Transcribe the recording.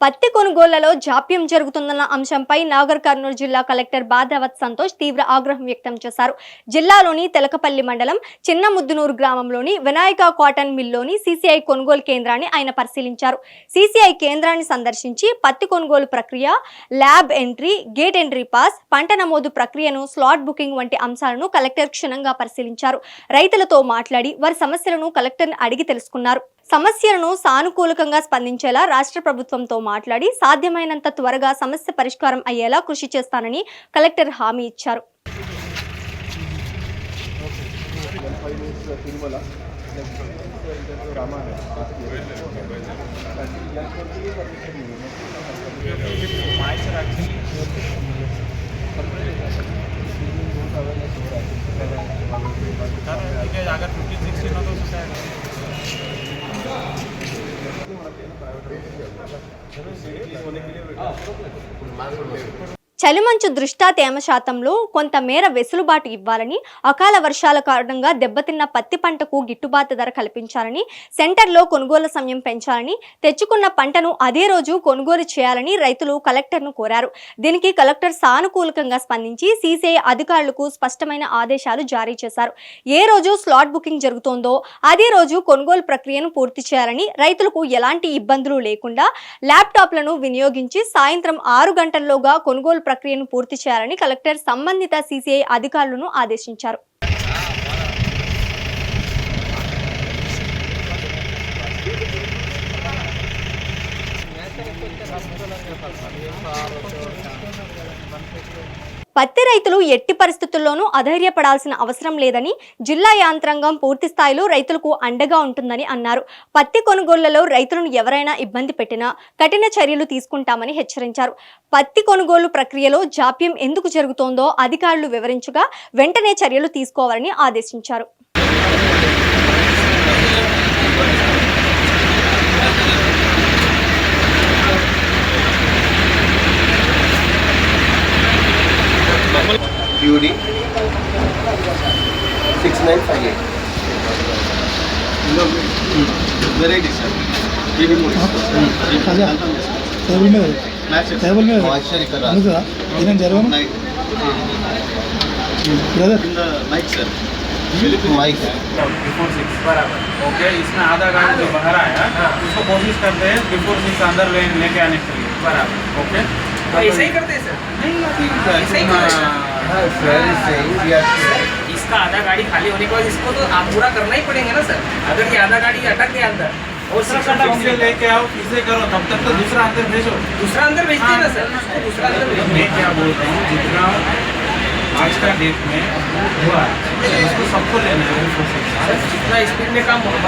పత్తి కొనుగోళ్లలో జాప్యం జరుగుతుందన్న అంశంపై నాగర్ కర్నూలు జిల్లా కలెక్టర్ బాదావత్ సంతోష్ తీవ్ర ఆగ్రహం వ్యక్తం చేశారు. జిల్లాలోని తెలకపల్లి మండలం చిన్న ముద్దునూరు గ్రామంలోని వినాయక కాటన్ మిల్లోని సీసీఐ కొనుగోలు కేంద్రాన్ని ఆయన పరిశీలించారు. సీసీఐ కేంద్రాన్ని సందర్శించి పత్తి కొనుగోలు ప్రక్రియ, lab entry, gate entry pass, పంట నమోదు ప్రక్రియను, స్లాట్ బుకింగ్ వంటి అంశాలను కలెక్టర్ క్షుణ్ణంగా పరిశీలించారు. రైతులతో మాట్లాడి వారి సమస్యలను కలెక్టర్ని అడిగి తెలుసుకున్నారు. సమస్యలను సానుకూలంగా స్పందించేలా రాష్ట్ర ప్రభుత్వంతో మాట్లాడి సాధ్యమైనంత త్వరగా సమస్య పరిష్కారం అయ్యేలా కృషి చేస్తానని కలెక్టర్ హామీ ఇచ్చారు. చలిమంచు దృష్ట్యా తేమ శాతంలో కొంత మేర వెసులుబాటు ఇవ్వాలని, అకాల వర్షాల కారణంగా దెబ్బతిన్న పత్తి పంటకు గిట్టుబాటు ధర కల్పించాలని, సెంటర్లో కొనుగోలు సమయం పెంచాలని, తెచ్చుకున్న పంటను అదే రోజు కొనుగోలు చేయాలని రైతులు కలెక్టర్ను కోరారు. దీనికి కలెక్టర్ సానుకూలంగా స్పందించి సీసీఐ అధికారులకు స్పష్టమైన ఆదేశాలు జారీ చేశారు. ఏ రోజు స్లాట్ బుకింగ్ జరుగుతోందో అదే రోజు కొనుగోలు ప్రక్రియను పూర్తి చేయాలని, రైతులకు ఎలాంటి ఇబ్బందులు లేకుండా ల్యాప్టాప్లను వినియోగించి సాయంత్రం 6 గంటల్లోగా కొనుగోలు ప్రక్రియను పూర్తి చేయాలని కలెక్టర్ సంబంధిత సీసీఐ అధికారులను ఆదేశించారు. పత్తి రైతులు ఎట్టి పరిస్థితుల్లోనూ అధైర్యపడాల్సిన అవసరం లేదని, జిల్లా యాంత్రాంగం పూర్తి స్థాయిలో రైతులకు అండగా ఉంటుందని అన్నారు. పత్తి కొనుగోళ్లలో రైతులను ఎవరైనా ఇబ్బంది పెట్టినా కఠిన చర్యలు తీసుకుంటామని హెచ్చరించారు. పత్తి కొనుగోలు ప్రక్రియలో జాప్యం ఎందుకు జరుగుతోందో అధికారులు వివరించగా వెంటనే చర్యలు తీసుకోవాలని ఆదేశించారు. QD 6958 వెరైటీ సార్ మాయిశ్చర్ ఇక్కడ माइक सर माइक बिफोर 6 बराबर ओके। इसमें आधा गाड़ी जो बाहर आया उसको कोशिश करते हैं बिफोर 6 अंदर लेके आने के लिए बराबर ओके। तो ऐसे ही करते हैं सर? नहीं ऐसे ही इसका आधा गाड़ी खाली होने के बाद इसको तो आप पूरा करना ही पड़ेंगे ना सर। अगर ये आधा गाड़ी अटक गया अंदर और से लेके आओ फिर करो तब तक तो दूसरा अंदर भेजो। दूसरा अंदर भेजते हैं ना सर, उसको दूसरा अंदर भेजो। मैं क्या बोलता हूँ जितना आज का डेट में हुआ उसको सबको लेना है। जितना स्पीड में काम